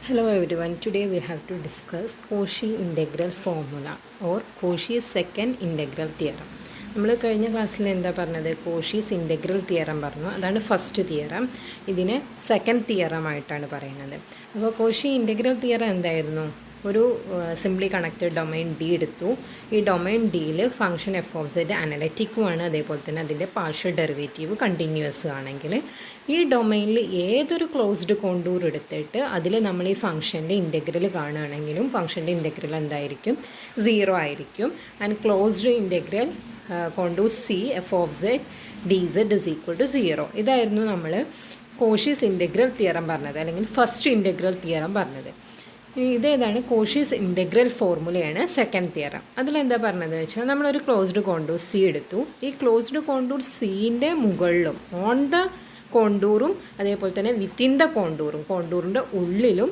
Hello everyone, today we have to discuss Cauchy integral formula or Cauchy's second integral theorem. നമ്മൾ കഴിഞ്ഞ ക്ലാസ്സിൽ എന്താ പറഞ്ഞത്? കോഷീസ് ഇൻ്റഗ്രൽ തിയറം പറഞ്ഞു. അതാണ് ഫസ്റ്റ് തിയറം. ഇതിനെ സെക്കൻഡ് തിയറം ആയിട്ടാണ് പറയുന്നത്. അപ്പോൾ കോഷി ഇൻ്റഗ്രൽ തിയറം എന്തായിരുന്നു? ഒരു സിംപ്ലി കണക്റ്റഡ് ഡൊമൈൻ ഡി എടുത്തു. ഈ ഡൊമൈൻ ഡിയിൽ ഫംഗ്ഷൻ എഫ് ഓഫ് സെഡ് അനലറ്റിക്കുമാണ്, അതേപോലെ തന്നെ അതിൻ്റെ പാർഷ്യൽ ഡെറിവേറ്റീവ് കണ്ടിന്യൂസ് ആണെങ്കിൽ ഈ ഡൊമൈനിൽ ഏതൊരു ക്ലോസ്ഡ് കോണ്ടൂർ എടുത്തിട്ട് അതിൽ നമ്മൾ ഈ ഫംഗ്ഷൻ്റെ ഇൻ്റഗ്രൽ കാണുകയാണെങ്കിലും ഫംഗ്ഷൻ്റെ ഇൻ്റഗ്രൽ എന്തായിരിക്കും? 0 ആയിരിക്കും. And closed integral contour C F of Z D Z is equal to 0. ഇതായിരുന്നു നമ്മൾ കോഷീസ് ഇൻ്റഗ്രൽ തിയറം പറഞ്ഞത്, അല്ലെങ്കിൽ ഫസ്റ്റ് ഇൻ്റഗ്രൽ തിയറം പറഞ്ഞത്. ഇതേതാണ് കോഷീസ് ഇൻ്റഗ്രൽ ഫോർമുലയാണ് സെക്കൻഡ് തിയറം. അതിലെന്താ പറഞ്ഞതെന്ന് വെച്ചാൽ നമ്മളൊരു ക്ലോസ്ഡ് കോണ്ടൂർ സി എടുത്തു. ഈ ക്ലോസ്ഡ് കോണ്ടൂർ സിൻ്റെ മുകളിലും ഓൺ ദ കോണ്ടൂറും അതേപോലെ തന്നെ വിത്തിൻ ദ കോണ്ടൂറിൻ്റെ ഉള്ളിലും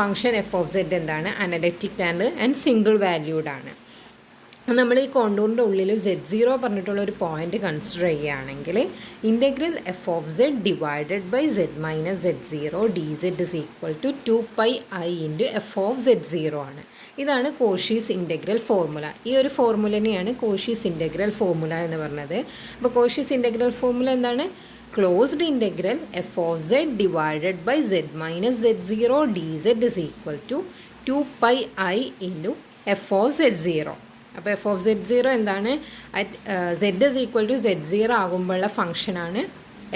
ഫംഗ്ഷൻ എഫ് ഓഫ് സെഡ് എന്താണ്? അനലറ്റിക് ആൻഡ് സിംഗിൾ വാല്യൂഡ് ആണ്. നമ്മൾ ഈ കോണ്ടൂറിൻ്റെ ഉള്ളിൽ Z0 പറഞ്ഞിട്ടുള്ള ഒരു പോയിൻ്റ് കൺസിഡർ ചെയ്യുകയാണെങ്കിൽ integral F of Z divided by Z minus Z0 D Z is equal to 2πi into F of Z0 ആണ്. ഇതാണ് കോഷീസ് ഇൻ്റഗ്രൽ ഫോർമുല. ഈ ഒരു ഫോർമുലനെയാണ് കോഷീസ് ഇൻ്റഗ്രൽ ഫോർമുല എന്ന് പറഞ്ഞത്. അപ്പോൾ കോഷീസ് ഇൻ്റഗ്രൽ ഫോർമുല എന്താണ്? Closed integral F of Z divided by Z minus Z0 D Z is equal to 2πi into F of Z0. അപ്പോൾ F of Z0 എന്താണ്? Z is equal to Z0 ആകുമ്പോഴുള്ള ഫംഗ്ഷനാണ്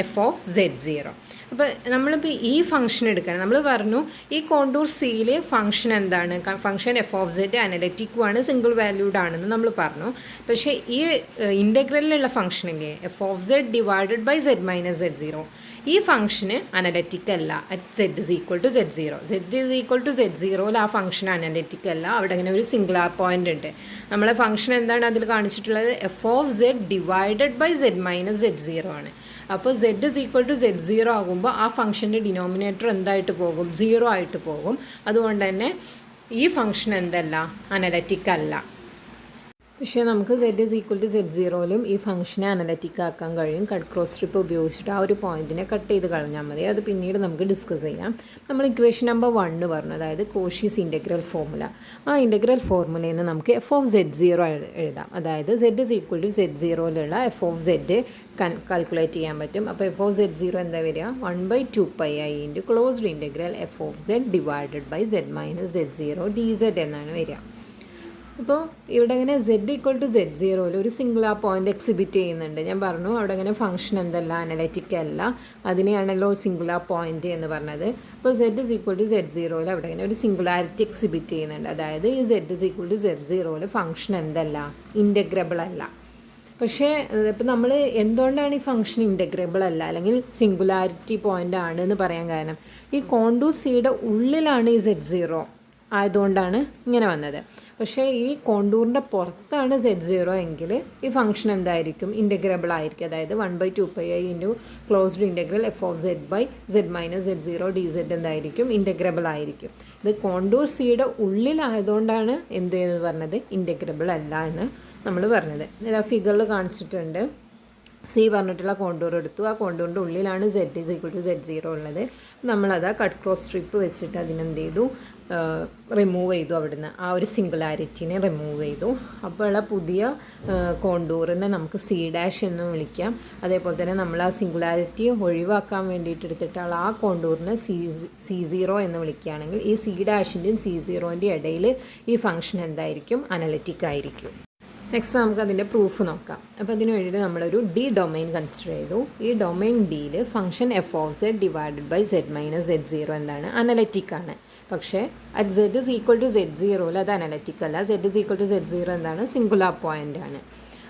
F of Z0. അപ്പോൾ നമ്മളിപ്പോൾ ഈ function എടുക്കണം. നമ്മൾ പറഞ്ഞു ഈ കോണ്ടൂർ സിയിൽ ഫംഗ്ഷൻ എന്താണ്? ഫംഗ്ഷൻ എഫ് ഓഫ് സെഡ് അനലറ്റിക്കുമാണ്, സിംഗിൾ വാല്യൂഡ് ആണെന്ന് നമ്മൾ പറഞ്ഞു. പക്ഷേ ഈ ഇൻ്റഗ്രലിലുള്ള ഫംഗ്ഷനില്ലേ F of Z divided by Z minus Z0, ഈ ഫംഗ്ഷന് അനലറ്റിക് അല്ല. At Z is equal to Z0. Z is equal to Z0യിൽ ആ ഫംഗ്ഷൻ അനലറ്റിക് അല്ല. അവിടെ അങ്ങനെ ഒരു സിംഗുലാർ പോയിൻ്റ് ഉണ്ട്. നമ്മളെ ഫംഗ്ഷൻ എന്താണ് അതിൽ കാണിച്ചിട്ടുള്ളത്? F of Z divided by Z minus Z0 ആണ്. അപ്പോൾ Z is equal to Z0 ആകുമ്പോൾ ആ ഫംഗ്ഷൻ്റെ ഡിനോമിനേറ്റർ എന്തായിട്ട് പോകും? 0 ആയിട്ട് പോകും. അതുകൊണ്ട് തന്നെ ഈ ഫംഗ്ഷൻ എന്തല്ല? അനലറ്റിക് അല്ല. പക്ഷേ നമുക്ക് Z ഇസ് ഈക്വൽ ടു Z0യിലും ഈ ഫംഗ്ഷനെ അനലറ്റിക് ആക്കാൻ കഴിയും. കട്ട് ക്രോസ് സ്ട്രിപ്പ് ഉപയോഗിച്ചിട്ട് ആ ഒരു പോയിൻറ്റിനെ കട്ട് ചെയ്ത് കളഞ്ഞാൽ മതി. അത് പിന്നീട് നമുക്ക് ഡിസ്കസ് ചെയ്യാം. നമ്മൾ ഇക്വേഷൻ നമ്പർ 1 പറഞ്ഞു, അതായത് കോഷീസ് ഇൻ്റഗ്രൽ ഫോർമുല. ആ ഇൻ്റഗ്രൽ ഫോർമുലയിൽ നിന്ന് നമുക്ക് എഫ് ഓഫ് Z0 എഴുതാം. അതായത് Z ഇസ് ഈക്വൽ ടു Z0യിലുള്ള എഫ് ഓഫ് സെഡ് കാൽക്കുലേറ്റ് ചെയ്യാൻ പറ്റും. അപ്പോൾ എഫ് ഓഫ് Z0 എന്താ വരിക? 1/2πi into closed integral F of Z divided by Z minus Z0 D Z എന്നാണ് വരിക. അപ്പോൾ ഇവിടെ ഇങ്ങനെ Z ഈക്വൽ ടു Z0യിൽ ഒരു സിംഗുലാർ പോയിൻ്റ് എക്സിബിറ്റ് ചെയ്യുന്നുണ്ട്. ഞാൻ പറഞ്ഞു അവിടെ ഇങ്ങനെ ഫംഗ്ഷൻ എന്തല്ല? അനലറ്റിക് അല്ല. അതിനെയാണല്ലോ സിംഗുലാർ പോയിൻ്റ് എന്ന് പറഞ്ഞത്. അപ്പോൾ Z ഇസ് ഈക്വൽ ടു Z0യിൽ അവിടെ ഇങ്ങനെ ഒരു സിംഗുലാരിറ്റി എക്സിബിറ്റ് ചെയ്യുന്നുണ്ട്. അതായത് ഈ Z ഇസ് ഈക്വൽ ടു Z0യിൽ ഫംഗ്ഷൻ എന്തല്ല? ഇൻ്റഗ്രബിൾ അല്ല. പക്ഷേ ഇപ്പം നമ്മൾ എന്തുകൊണ്ടാണ് ഈ ഫംഗ്ഷൻ ഇൻ്റഗ്രബിൾ അല്ല അല്ലെങ്കിൽ സിംഗുലാരിറ്റി പോയിൻ്റ് ആണ് എന്ന് പറയാൻ കാരണം ഈ കോണ്ടൂർ സിയുടെ ഉള്ളിലാണ് ഈ Z0 ആയതുകൊണ്ടാണ് ഇങ്ങനെ വന്നത്. പക്ഷേ ഈ കോണ്ടൂറിൻ്റെ പുറത്താണ് Z0 എങ്കിൽ ഈ ഫംഗ്ഷൻ എന്തായിരിക്കും? ഇൻ്റഗ്രബിൾ ആയിരിക്കും. അതായത് 1/2πi into closed integral F of Z by Z minus Z0 D Z എന്തായിരിക്കും? ഇൻ്റഗ്രബിൾ ആയിരിക്കും. ഇത് കോണ്ടൂർ സിയുടെ ഉള്ളിലായതുകൊണ്ടാണ് എന്ത് എന്ന് പറഞ്ഞത്? ഇൻ്റഗ്രബിൾ അല്ല എന്ന് നമ്മൾ പറഞ്ഞത്. ഇത് ആ ഫിഗറിൽ കാണിച്ചിട്ടുണ്ട്. സി പറഞ്ഞിട്ടുള്ള കോണ്ടൂർ എടുത്തു. ആ കോണ്ടൂറിൻ്റെ ഉള്ളിലാണ് Z is equal to Z0 ഉള്ളത്. നമ്മളത് കട്ട് ക്രോസ് സ്ട്രിപ്പ് വെച്ചിട്ട് അതിനെന്ത് ചെയ്തു? റിമൂവ് ചെയ്തു. അവിടുന്ന് ആ ഒരു സിംഗുലാരിറ്റിനെ റിമൂവ് ചെയ്തു. അപ്പോൾ പുതിയ കോണ്ടൂറിനെ നമുക്ക് C' എന്നും വിളിക്കാം. അതേപോലെ തന്നെ നമ്മൾ ആ സിംഗുലാരിറ്റി ഒഴിവാക്കാൻ വേണ്ടിയിട്ട് എടുത്തിട്ടുള്ള ആ കോണ്ടൂറിനെ C0 എന്ന് വിളിക്കുകയാണെങ്കിൽ ഈ C'-ൻ്റെയും C0ൻ്റെയും ഇടയിൽ ഈ ഫംഗ്ഷൻ എന്തായിരിക്കും? അനലറ്റിക് ആയിരിക്കും. നെക്സ്റ്റ് നമുക്ക് അതിൻ്റെ പ്രൂഫ് നോക്കാം. അപ്പോൾ അതിന് വേണ്ടിയിട്ട് നമ്മളൊരു ഡി ഡൊമൈൻ കൺസിഡർ ചെയ്തു. ഈ ഡൊമൈൻ ഡിയിൽ function F of Z divided by Z minus Z0 എന്താണ്? അനലറ്റിക് ആണ്. പക്ഷേ at Z is equal to Z0യിൽ അത് അനലറ്റിക് അല്ല. Z is equal to Z0 എന്താണ്? സിംഗുലാർ പോയിൻ്റ് ആണ്.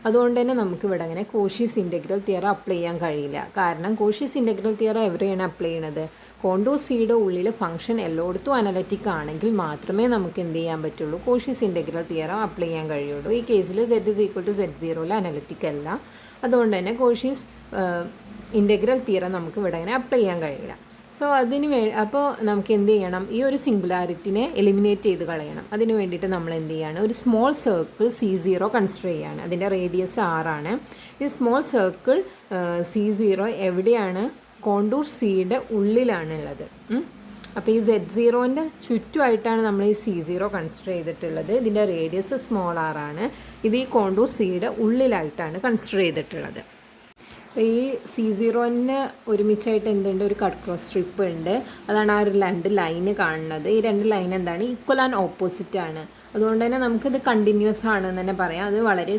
അതുകൊണ്ട് തന്നെ നമുക്ക് ഇവിടെ അങ്ങനെ കോഷീസ് ഇൻ്റഗ്രൽ തിയറം അപ്ലൈ ചെയ്യാൻ കഴിയില്ല. കാരണം കോഷീസ് ഇൻ്റഗ്രൽ തിയറം എവിടെയാണ് അപ്ലൈ ചെയ്യണത്? കോണ്ടൂർ സിയുടെ ഉള്ളിൽ ഫംഗ്ഷൻ എല്ലായിടത്തും അനലറ്റിക് ആണെങ്കിൽ മാത്രമേ നമുക്ക് എന്ത് ചെയ്യാൻ പറ്റുള്ളൂ? കോഷീസ് ഇൻ്റഗ്രൽ തിയറം അപ്ലൈ ചെയ്യാൻ കഴിയുള്ളൂ. ഈ കേസിൽ Z ഇസ് ഈക്വൽ ടു Z0യിൽ അനലറ്റിക് അല്ല. അതുകൊണ്ട് തന്നെ കോഷീസ് ഇൻ്റഗ്രൽ തിയറം നമുക്ക് ഇവിടെ അങ്ങനെ അപ്ലൈ ചെയ്യാൻ കഴിയില്ല. സോ അപ്പോൾ നമുക്ക് എന്ത് ചെയ്യണം? ഈ ഒരു സിംഗുലാരിറ്റിനെ എലിമിനേറ്റ് ചെയ്ത് കളയണം. അതിന് വേണ്ടിയിട്ട് നമ്മൾ എന്ത് ചെയ്യാണ്? ഒരു സ്മോൾ സർക്കിൾ C0 കൺസിഡർ ചെയ്യാണ്. അതിൻ്റെ റേഡിയസ് 6 ആണ്. ഈ സ്മോൾ സർക്കിൾ C0 എവിടെയാണ്? കോണ്ടൂർ സിയുടെ ഉള്ളിലാണുള്ളത്. അപ്പോൾ ഈ Z0ൻ്റെ ചുറ്റുമായിട്ടാണ് നമ്മൾ ഈ C0 കൺസിഡർ ചെയ്തിട്ടുള്ളത്. ഇതിൻ്റെ റേഡിയസ് സ്മോൾ r ആണ്. ഇത് ഈ കോണ്ടൂർ സിയുടെ ഉള്ളിലായിട്ടാണ് കൺസിഡർ ചെയ്തിട്ടുള്ളത്. അപ്പോൾ ഈ C0ന് ഒരുമിച്ചായിട്ട് എന്തുണ്ട്, ഒരു കട്ട് ക്രോസ് സ്ട്രിപ്പ് ഉണ്ട്. അതാണ് ആ ഒരു 2 ലൈന് കാണുന്നത്. ഈ 2 ലൈൻ എന്താണ്, ഈക്വൽ ആൻഡ് ഓപ്പോസിറ്റ് ആണ്. അതുകൊണ്ട് തന്നെ നമുക്കിത് കണ്ടിന്യൂസ് ആണെന്ന് തന്നെ പറയാം. അത് വളരെ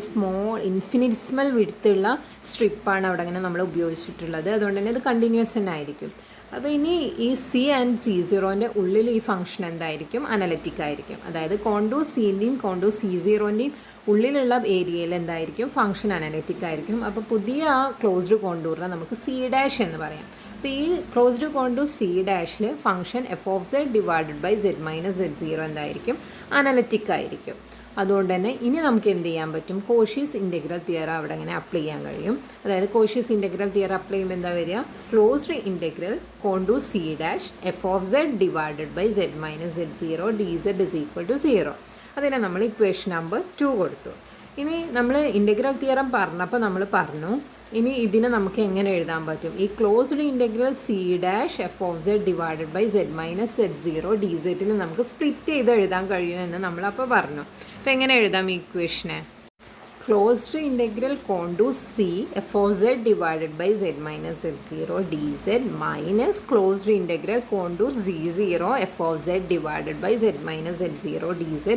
ഇൻഫിനിറ്റ്സിമൽ വിഡ്ത്തുള്ള സ്ട്രിപ്പാണ് അവിടെ അങ്ങനെ നമ്മൾ ഉപയോഗിച്ചിട്ടുള്ളത്. അതുകൊണ്ട് തന്നെ ഇത് കണ്ടിന്യൂസ് തന്നെ ആയിരിക്കും. അപ്പോൾ ഇനി ഈ C ആൻഡ് C0ൻ്റെ ഉള്ളിൽ ഈ ഫംഗ്ഷൻ എന്തായിരിക്കും, അനലറ്റിക് ആയിരിക്കും. അതായത് കോണ്ടൂർ സിൻ്റെയും കോണ്ടൂർ C0ൻ്റെയും ഉള്ളിലുള്ള ഏരിയയിൽ എന്തായിരിക്കും, ഫംഗ്ഷൻ അനലറ്റിക് ആയിരിക്കും. അപ്പോൾ പുതിയ ആ ക്ലോസ്ഡ് കോണ്ടൂറിനെ നമുക്ക് C' എന്ന് പറയാം. അപ്പോൾ ഈ closed contour C' function f(z) divided by z minus z0 എന്തായിരിക്കും, അനലറ്റിക് ആയിരിക്കും. അതുകൊണ്ട് തന്നെ ഇനി നമുക്ക് എന്ത് ചെയ്യാൻ പറ്റും, കോഷീസ് ഇൻ്റഗ്രൽ തിയറം അവിടെ അങ്ങനെ അപ്ലൈ ചെയ്യാൻ കഴിയും. അതായത് കോഷീസ് ഇൻ്റഗ്രൽ തിയറം അപ്ലൈ ചെയ്യുമ്പോൾ എന്താ വരിക, closed integral contour C' f(z) divided by z minus z0 dz is equal to 0. അതിനെ നമ്മൾ ഇക്വേഷൻ നമ്പർ 2 കൊടുത്തു. ഇനി നമ്മൾ ഇൻ്റഗ്രൽ തിയറം പറഞ്ഞപ്പോൾ നമ്മൾ പറഞ്ഞു ഇനി ഇതിനെ നമുക്ക് എങ്ങനെ എഴുതാൻ പറ്റും, ഈ closed integral C' f(z) divided by z minus z0 dz നമുക്ക് സ്പ്ലിറ്റ് ചെയ്ത് എഴുതാൻ കഴിയുമെന്ന് നമ്മളപ്പോൾ പറഞ്ഞു. അപ്പോൾ എങ്ങനെ എഴുതാം ഈ ഇക്വേഷനെ, closed integral contour C f(z) divided by z minus z0 dz minus closed integral contour C0 f(z) divided by z minus z0 dz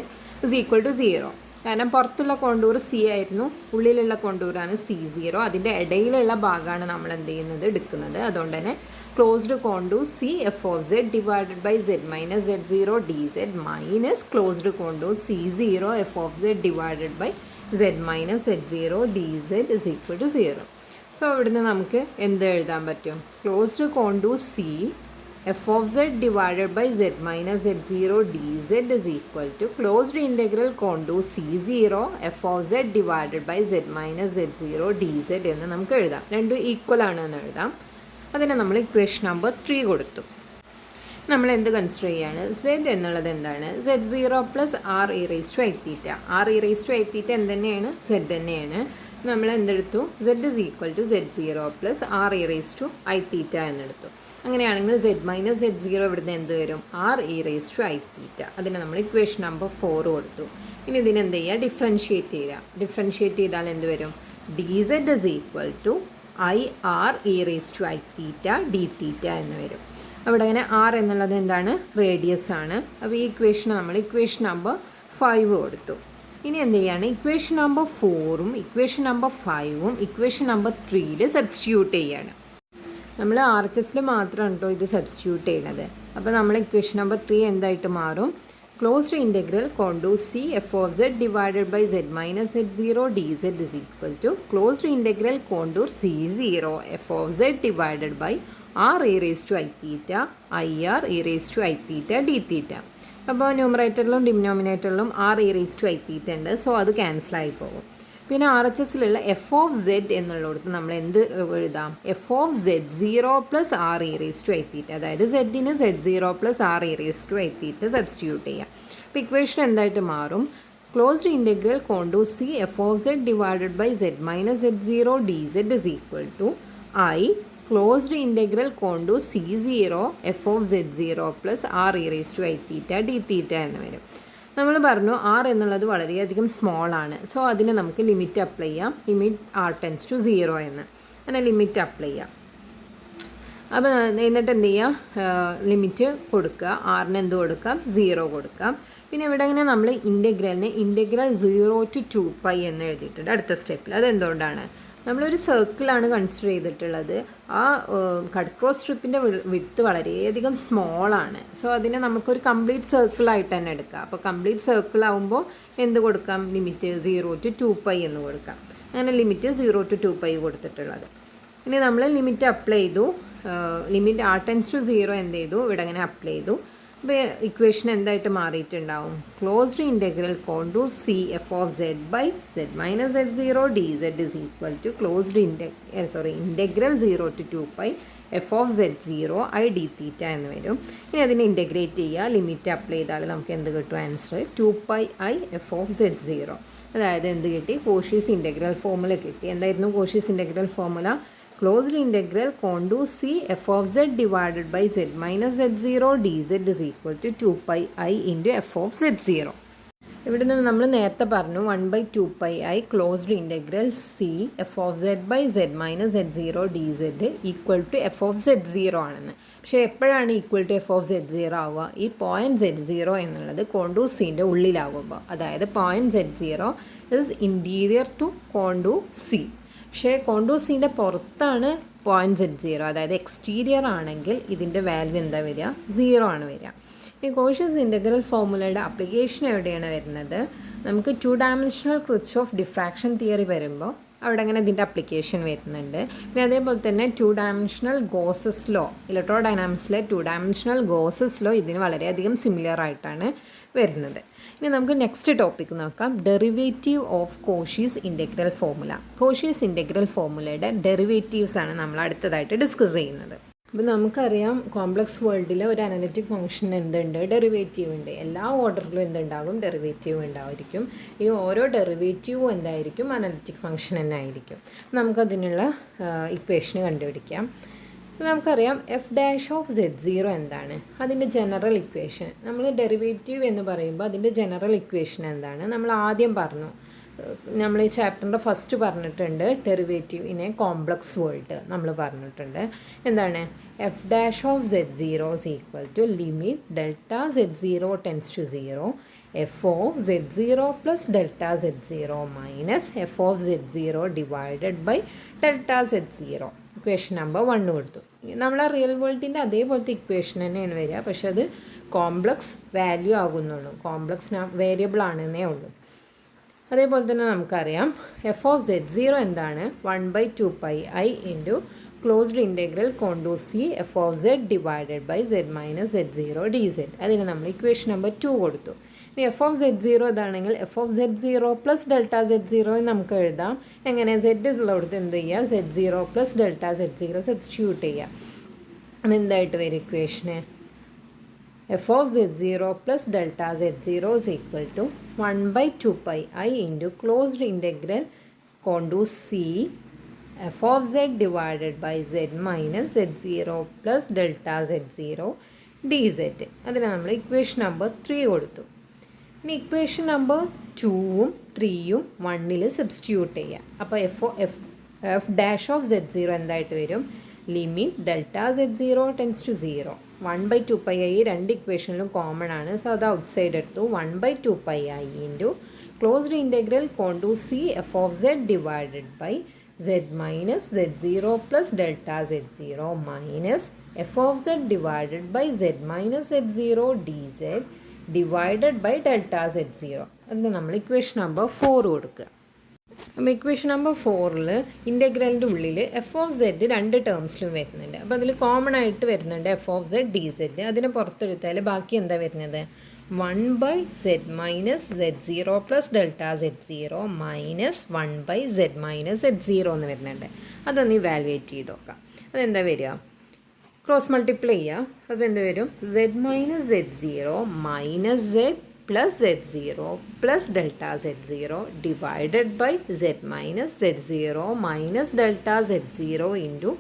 is equal to 0. കാരണം പുറത്തുള്ള കോണ്ടൂർ C ആയിരുന്നു, ഉള്ളിലുള്ള കോണ്ടൂറാണ് C0. അതിൻ്റെ ഇടയിലുള്ള ഭാഗമാണ് നമ്മൾ എന്ത് ചെയ്യുന്നത്, എടുക്കുന്നത്. അതുകൊണ്ട് തന്നെ closed contour C f(z) divided by z minus z0 dz minus closed contour C0 f(z) divided by z minus z0 dz is equal to 0. So ഇവിടുന്ന് നമുക്ക് എന്ത് എഴുതാൻ പറ്റും, closed contour C f(z) divided by z minus z0 dz is equal to closed integral contour C0 f(z) divided by z minus z0 dz എന്ന് നമുക്ക് എഴുതാം. രണ്ടും equal ആണ് എന്ന് എഴുതാം. അതിനെ നമ്മൾ ഇക്വേഷൻ നമ്പർ 3 കൊടുത്തു. നമ്മൾ എന്ത് കൺസിഡർ ചെയ്യാണ്, z എന്നുള്ളത് എന്താണ്, z0 plus r e raised to i theta. r e raised to i theta എന്ത് തന്നെയാണ്, z തന്നെയാണ്. നമ്മൾ എന്തെടുത്തു, z is equal to z0 plus r e raised to i theta എന്നെടുത്തു. അങ്ങനെയാണെങ്കിൽ z മൈനസ് z0 ഇവിടുന്ന് എന്ത് വരും, r e raised to i theta. അതിനെ നമ്മൾ ഇക്വേഷൻ നമ്പർ 4 കൊടുത്തു. ഇനി ഇതിന് എന്ത് ചെയ്യുക, ഡിഫറൻഷിയേറ്റ് ചെയ്യുക. ഡിഫറൻഷിയേറ്റ് ചെയ്താൽ എന്ത് വരും, dz is equal to i r e raised to i theta d theta എന്ന് വരും. അവിടെ അങ്ങനെ r എന്നുള്ളത് എന്താണ്, റേഡിയസ് ആണ്. അപ്പോൾ ഈ ഇക്വേഷൻ നമ്മൾ ഇക്വേഷൻ നമ്പർ 5 കൊടുത്തു. ഇനി എന്ത് ചെയ്യാണ്, ഇക്വേഷൻ നമ്പർ 4ഉം ഇക്വേഷൻ നമ്പർ 5ഉം ഇക്വേഷൻ നമ്പർ 3യിൽ സബ്സ്റ്റിറ്റ്യൂട്ട് ചെയ്യാണ്. നമ്മൾ RHSൽ മാത്രമാണ് കേട്ടോ ഇത് സബ്സ്റ്റിറ്റ്യൂട്ട് ചെയ്യുന്നത്. അപ്പോൾ നമ്മൾ ഇക്വേഷൻ നമ്പർ 3 എന്തായിട്ട് മാറും, closed integral contour C f(z) divided by z minus z0 dz is equal to closed integral contour C0 f(z) divided by r e raised to i theta ir e raised to i theta d theta. അപ്പോൾ ന്യൂമറേറ്ററിലും ഡിനോമിനേറ്ററിലും r e raised to i theta ഉണ്ട്. So അത് ക്യാൻസലായി പോകും. പിന്നെ RHSലുള്ള f(z) എന്നുള്ളിടത്ത് നമ്മൾ എന്ത് എഴുതാം, f(z0 plus r e raised to i theta. അതായത് z-ന് z0 plus r e raised to i theta substitute ചെയ്യാം. അപ്പോൾ ഇക്വേഷൻ എന്തായിട്ട് മാറും, closed integral contour C f(z) divided by z minus z0 dz is equal to i closed integral contour C0 f(z0 plus r e raised to i theta d theta എന്ന് വരും. നമ്മൾ പറഞ്ഞു r എന്നുള്ളത് വളരെയധികം small ആണ്. So അതിന് നമുക്ക് limit apply ചെയ്യാം, ലിമിറ്റ് r ടെൻസ് ടു 0 എന്ന്. അങ്ങനെ ലിമിറ്റ് അപ്ലൈ ചെയ്യാം. അപ്പോൾ എന്നിട്ട് എന്ത് ചെയ്യാം, ലിമിറ്റ് കൊടുക്കുക, r-ന് എന്ത് കൊടുക്കാം, 0 കൊടുക്കാം. പിന്നെ ഇവിടെ ഇങ്ങനെ നമ്മൾ ഇൻ്റഗ്രലിന് ഇൻ്റഗ്രൽ 0 to 2π എന്ന് എഴുതിയിട്ടുണ്ട് അടുത്ത സ്റ്റെപ്പിൽ. അതെന്തുകൊണ്ടാണ്, നമ്മളൊരു സർക്കിളാണ് കൺസിഡർ ചെയ്തിട്ടുള്ളത്. ആ കട്ട് ക്രോസ് സ്ട്രിപ്പിൻ്റെ വിഡ്ത്ത് വളരെയധികം സ്മോളാണ്. സോ അതിനെ നമുക്കൊരു കംപ്ലീറ്റ് സർക്കിളായിട്ട് തന്നെ എടുക്കാം. അപ്പോൾ കംപ്ലീറ്റ് സർക്കിൾ ആകുമ്പോൾ എന്ത് കൊടുക്കാം, ലിമിറ്റ് 0 to 2π എന്ന് കൊടുക്കാം. അങ്ങനെ ലിമിറ്റ് 0 to 2π കൊടുത്തിട്ടുള്ളത്. ഇനി നമ്മൾ ലിമിറ്റ് അപ്ലൈ ചെയ്തു, ലിമിറ്റ് r ടെൻസ് ടു 0 എന്ത് ചെയ്തു, ഇവിടെ അങ്ങനെ അപ്ലൈ ചെയ്തു. അപ്പോൾ ഇക്വേഷൻ എന്തായിട്ട് മാറിയിട്ടുണ്ടാവും, closed integral contour C f(z) by z minus z0 dz is equal to closed integral 0 to 2π f(z0 i d theta എന്ന് വരും. ഇനി അതിനെ ഇൻ്റഗ്രേറ്റ് ചെയ്യുക, ലിമിറ്റ് അപ്ലൈ ചെയ്താൽ നമുക്ക് എന്ത് കിട്ടും, ആൻസർ 2πi f(z0). അതായത് എന്ത് കിട്ടി, കോഷീസ് ഇൻ്റഗ്രൽ ഫോർമുല കിട്ടി. എന്തായിരുന്നു Cauchy's integral formula, closed integral contour C F of Z divided by Z minus Z zero D Z is equal to 2πi into F of Z zero. ഇവിടെ നിന്ന് നമ്മൾ നേരത്തെ പറഞ്ഞു 1/2πi closed integral C F of Z by Z minus Z zero D Z equal to F of Z zero ആണെന്ന്. പക്ഷേ എപ്പോഴാണ് equal to F of Z zero ആവുക? ഈ പോയിൻറ്റ് സെഡ് സീറോ എന്നുള്ളത് കോണ്ടൂർ സിൻ്റെ ഉള്ളിലാകുമ്പോൾ, അതായത് point Z zero is interior to contour C. പക്ഷേ കോണ്ടൂർ സിൻ്റെ പുറത്താണ് പോയിൻറ്റ് സെഡ് സീറോ, അതായത് എക്സ്റ്റീരിയർ ആണെങ്കിൽ ഇതിൻ്റെ വാല്യൂ എന്താ വരിക? 0 ആണ് വരിക. ഈ കോഷ്യസ് ഇൻ്റഗ്രൽ ഫോർമുലയുടെ അപ്ലിക്കേഷൻ എവിടെയാണ് വരുന്നത്? നമുക്ക് 2 ഡയമെൻഷണൽ ക്രിച്ച്ഹോഫ് ഡിഫ്രാക്ഷൻ തിയറി വരുമ്പോൾ അവിടെ അങ്ങനെ ഇതിൻ്റെ അപ്ലിക്കേഷൻ വരുന്നുണ്ട്. പിന്നെ അതേപോലെ തന്നെ 2 ഡയമെൻഷണൽ ഗോസസ് ലോ, ഇലക്ട്രോ ഡൈനാമിക്സിലെ 2 ഡയമെൻഷണൽ ഗോസസ് ലോ ഇതിന് വളരെയധികം സിമിലർ ആയിട്ടാണ് വരുന്നത്. ഇനി നമുക്ക് നെക്സ്റ്റ് ടോപ്പിക് നോക്കാം, derivative of Cauchy's integral formula. കോഷീസ് ഇൻ്റഗ്രൽ ഫോർമുലയുടെ ഡെറിവേറ്റീവ്സ് ആണ് നമ്മൾ അടുത്തതായിട്ട് ഡിസ്കസ് ചെയ്യുന്നത്. അപ്പോൾ നമുക്കറിയാം കോംപ്ലക്സ് വേൾഡിൽ ഒരു അനലിറ്റിക് ഫംഗ്ഷൻ എന്തുണ്ട്? ഡെറിവേറ്റീവ് ഉണ്ട്. എല്ലാ ഓർഡറിലും എന്തുണ്ടാകും? ഡെറിവേറ്റീവ് ഉണ്ടായിരിക്കും. ഈ ഓരോ ഡെറിവേറ്റീവും എന്തായിരിക്കും? അനലിറ്റിക് ഫംഗ്ഷൻ തന്നെ ആയിരിക്കും. നമുക്കതിനുള്ള ഇക്വേഷന് കണ്ടുപിടിക്കാം. നമുക്കറിയാം F dash of Z zero എന്താണ്? അതിൻ്റെ ജനറൽ ഇക്വേഷൻ. നമ്മൾ ഡെറിവേറ്റീവ് എന്ന് പറയുമ്പോൾ അതിൻ്റെ ജനറൽ ഇക്വേഷൻ എന്താണ്? നമ്മൾ ആദ്യം പറഞ്ഞു, നമ്മൾ ഈ ചാപ്റ്ററിൻ്റെ ഫസ്റ്റ് പറഞ്ഞിട്ടുണ്ട് derivative in a complex world നമ്മൾ പറഞ്ഞിട്ടുണ്ട്. എന്താണ്? F dash of Z zero is equal to limit delta Z zero tends to zero F of Z zero plus delta Z zero minus F of Z zero divided by delta Z zero. Equation number 1 കൊടുത്തു. നമ്മൾ ആ real വേൾഡിൻ്റെ അതേപോലത്തെ equation തന്നെയാണ് വരിക, പക്ഷെ അത് complex value ആകുന്നുള്ളൂ, complex variable ആണെന്നേ ഉള്ളൂ. അതേപോലെ തന്നെ നമുക്കറിയാം എഫ് ഓഫ് സെഡ് സീറോ എന്താണ്? 1/2πi into closed integral contour C F of Z divided by Z minus Z zero D Z. അതിന് നമ്മൾ ഇക്വേഷൻ നമ്പർ 2 കൊടുത്തു. ഇനി എഫ് ഓഫ് സെഡ് സീറോ ഇതാണെങ്കിൽ F of Z zero plus delta Z zero നമുക്ക് എഴുതാം. എങ്ങനെ? Z ഉള്ളടത്ത് എന്ത് ചെയ്യുക? Z zero plus delta Z zero substitute ചെയ്യുക. അപ്പം എന്തായിട്ട് വരും ഇക്വേഷന്? F of Z zero plus delta Z zero is equal to 1/2πi into closed integral contour C F of Z divided by Z minus Z zero plus delta Z zero D Z. അതിന് നമ്മൾ equation number 3 കൊടുത്തു. ഇനി equation number 2ഉം 3യും 1ൽ substitute ചെയ്യുക. അപ്പോൾ F dash of Z zero എന്തായിട്ട് വരും? Limit delta Z zero tends to zero 1/2πi രണ്ട് ഇക്വേഷനിലും കോമൺ ആണ്, സോ അത് ഔട്ട് സൈഡ് എടുത്തു. 1/2πi into closed integral contour C F of Z divided by Z minus Z zero plus delta Z zero minus F of Z divided by Z minus Z zero D Z divided by delta Z zero. അതിന് നമ്മൾ equation number 4 കൊടുക്കുക. അപ്പോൾ equation number 4ൽ ഇൻ്റഗ്രലിൻ്റെ ഉള്ളിൽ F of Z 2 ടേംസിലും വരുന്നുണ്ട്. അപ്പോൾ അതിൽ common ആയിട്ട് വരുന്നുണ്ട് F of Z D Z. അതിനെ പുറത്തെടുത്താൽ ബാക്കി എന്താ വരുന്നത്? 1/z minus Z zero plus delta Z zero minus 1/z minus Z zero എന്ന് വരുന്നുണ്ട്. അതൊന്ന് ഇവാലുവേറ്റ് ചെയ്ത് നോക്കാം. അതെന്താ വരിക? ക്രോസ് മൾട്ടിപ്ലൈ ചെയ്യുക. അപ്പോൾ എന്ത് വരും? Z minus Z zero minus Z plus Z zero plus delta Z zero divided by Z minus Z zero minus delta Z zero into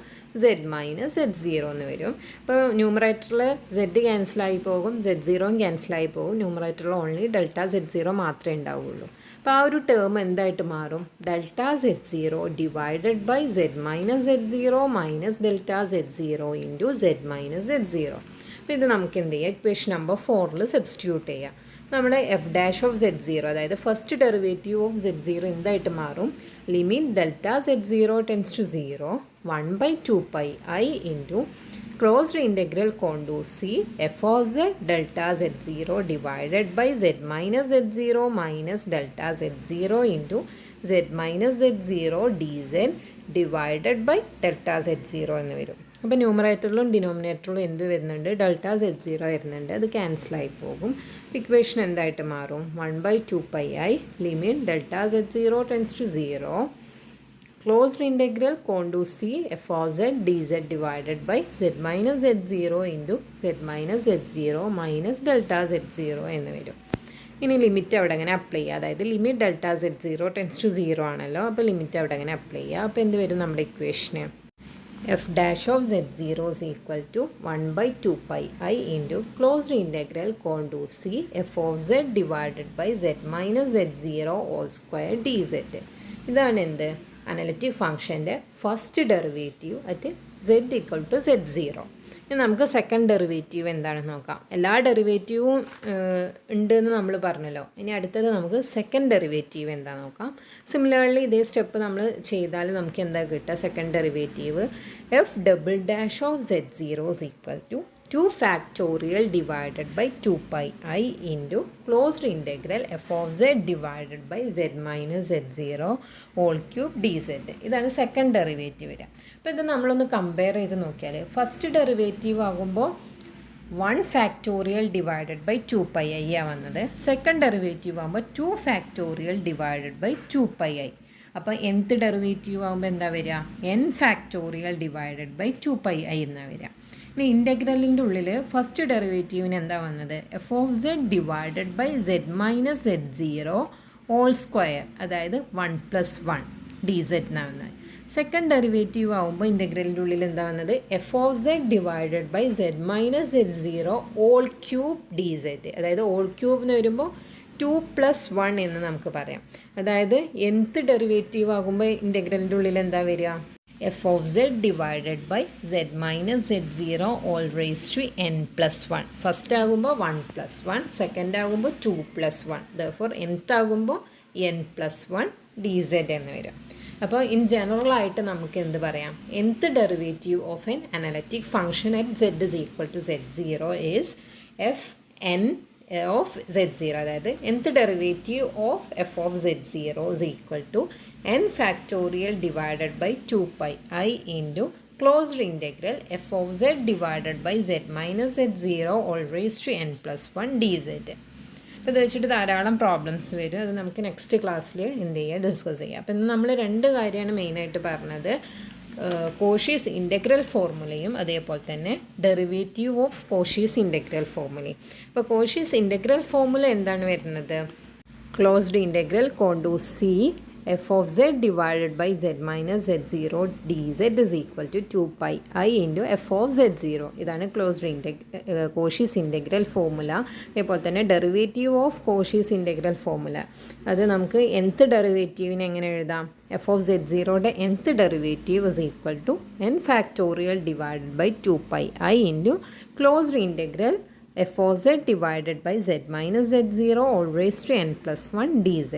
Z minus Z zero എന്ന് വരും. ഇപ്പോൾ ന്യൂമറേറ്ററിൽ സെഡ് ക്യാൻസലായി പോകും, Z സീറോയും ക്യാൻസലായി പോകും. ന്യൂമറേറ്ററിൽ ഓൺലി ഡെൽറ്റ സെഡ് സീറോ മാത്രമേ ഉണ്ടാവുകയുള്ളൂ. അപ്പോൾ ആ ഒരു ടേം എന്തായിട്ട് മാറും? Delta Z zero divided by Z minus Z zero minus delta Z zero into Z minus Z zero. അപ്പോൾ ഇത് നമുക്ക് എന്ത് ചെയ്യാം? ഇക്വേഷൻ നമ്പർ 4ൽ സബ്സ്റ്റിറ്റ്യൂട്ട് ചെയ്യാം. നമ്മുടെ F dash of Z zero, അതായത് first derivative of Z zero എന്തായിട്ട് മാറും? Limit delta Z zero tends to zero 1/2πi into closed integral contour C F of Z delta Z zero divided by Z minus Z zero minus delta Z zero into Z minus Z zero D Z divided by delta Z zero എന്ന് വരും. അപ്പോൾ ന്യൂമറേറ്ററിലും ഡിനോമിനേറ്ററിലും എന്ത് വരുന്നുണ്ട്? Delta Z zero വരുന്നുണ്ട്. അത് ക്യാൻസലായി പോകും. Equation എന്തായിട്ട് മാറും? 1/2πi limit delta Z zero tends to zero closed integral contour C F of Z D Z divided by Z minus Z zero into Z minus Z zero minus delta Z zero എന്ന് വരും. ഇനി limit അവിടെ അങ്ങനെ apply ചെയ്യുക. അതായത് limit delta Z zero tends to zero ആണല്ലോ. അപ്പോൾ limit അവിടെ അങ്ങനെ അപ്ലൈ ചെയ്യുക. അപ്പോൾ എന്ത് വരും നമ്മുടെ ഇക്വേഷന്? f dash of z0 is equal to 1 by 2 pi I into closed integral contour c f of z divided by z minus z0 all square dz. ഇതാണ് എന്ത് അനലിറ്റിക് ഫംഗ്ഷൻ്റെ first derivative at z equal to z0. ഇനി നമുക്ക് second derivative എന്താണെന്ന് നോക്കാം. എല്ലാ ഡെറിവേറ്റീവും ഉണ്ടെന്ന് നമ്മൾ പറഞ്ഞല്ലോ. ഇനി അടുത്തത് നമുക്ക് സെക്കൻഡ് ഡെറിവേറ്റീവ് എന്താണെന്ന് നോക്കാം. സിമിലർലി ഇതേ സ്റ്റെപ്പ് നമ്മൾ ചെയ്താൽ നമുക്ക് എന്താ കിട്ടുക? Second derivative F double dash of z0 is equal to 2 factorial divided by 2 pi I into closed integral f of z divided by z minus z0 whole cube dz. ഇതാണ് second derivative വരിക. അപ്പോൾ ഇത് നമ്മളൊന്ന് compare ചെയ്ത് നോക്കിയാൽ first derivative ആകുമ്പോൾ 1 factorial divided by 2 pi I ആണ് വന്നത്. സെക്കൻഡ് ഡെറിവേറ്റീവ് ആകുമ്പോൾ 2 factorial divided by 2 pi I. അപ്പോൾ nth ഡെറിവേറ്റീവ് ആകുമ്പോൾ എന്താ വരിക? n factorial divided by 2 pi I എന്നാണ് വരിക. ഇനി ഇൻ്റഗ്രലിൻ്റെ ഉള്ളിൽ ഫസ്റ്റ് ഡെറിവേറ്റീവിന് എന്താ വന്നത്? F of Z divided by Z minus z0 whole square, അതായത് 1+1 dz എന്നാണ് വന്നത്. സെക്കൻഡ് ഡെറിവേറ്റീവ് ആകുമ്പോൾ ഇൻ്റഗ്രലിൻ്റെ ഉള്ളിൽ എന്താ വന്നത്? F of Z divided by Z minus z0 whole cube dz, അതായത് ഹോൾ ക്യൂബ് എന്ന് വരുമ്പോൾ 2+1 എന്ന് നമുക്ക് പറയാം. അതായത് nth ഡെറിവേറ്റീവ് ആകുമ്പോൾ ഇൻ്റഗ്രലിൻ്റെ ഉള്ളിൽ എന്താ വരിക? f of z divided by z minus z0 all raised to n+1. First ആകുമ്പോൾ 1+1, സെക്കൻഡ് ആകുമ്പോൾ 2+1, therefore nth ആകുമ്പോൾ n+1 dz എന്ന് വരും. അപ്പോൾ ഇൻ ജനറൽ ആയിട്ട് നമുക്ക് എന്ത് പറയാം? nth derivative of N analytic function at z is equal to z0 is f n of z0, അതായത് nth derivative of f of z0 is equal to n factorial divided by 2 pi I into closed integral f of z divided by z minus z0 all raised to n+1 dz. അപ്പോൾ ഇത് വെച്ചിട്ട് ധാരാളം problems വരും. അത് നമുക്ക് next ക്ലാസ്സിൽ എന്ത് ചെയ്യുക? ഡിസ്കസ് ചെയ്യാം. അപ്പോൾ ഇന്ന് നമ്മൾ രണ്ട് കാര്യമാണ് മെയിനായിട്ട് പറഞ്ഞത്. കോഷീസ് ഇൻ്റഗ്രൽ ഫോർമുലയും അതേപോലെ തന്നെ ഡെറിവേറ്റീവ് ഓഫ് കോഷീസ് ഇൻ്റഗ്രൽ ഫോർമുലയും. അപ്പോൾ കോഷീസ് ഇൻ്റഗ്രൽ ഫോർമുല എന്താണ് വരുന്നത്? Closed integral contour C f of z divided by z minus z0 dz is equal to 2 pi I into f of z0. ഇതാണ് closed Cauchy's integral formula. അതേപോലെ തന്നെ derivative of Cauchy's integral formula, അത് നമുക്ക് nth ഡെറിവേറ്റീവിന് എങ്ങനെ എഴുതാം? f of z0യുടെ nth derivative is equal to n factorial divided by 2 pi I into closed integral f of z divided by z minus z0 all raised to n+1 dz.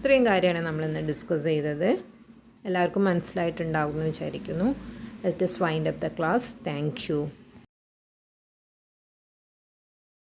ഇത്രയും കാര്യമാണ് നമ്മളിന്ന് discuss ചെയ്തത്. എല്ലാവർക്കും മനസ്സിലായിട്ടുണ്ടാകുമെന്ന് വിചാരിക്കുന്നു. Let us wind up the class. Thank you.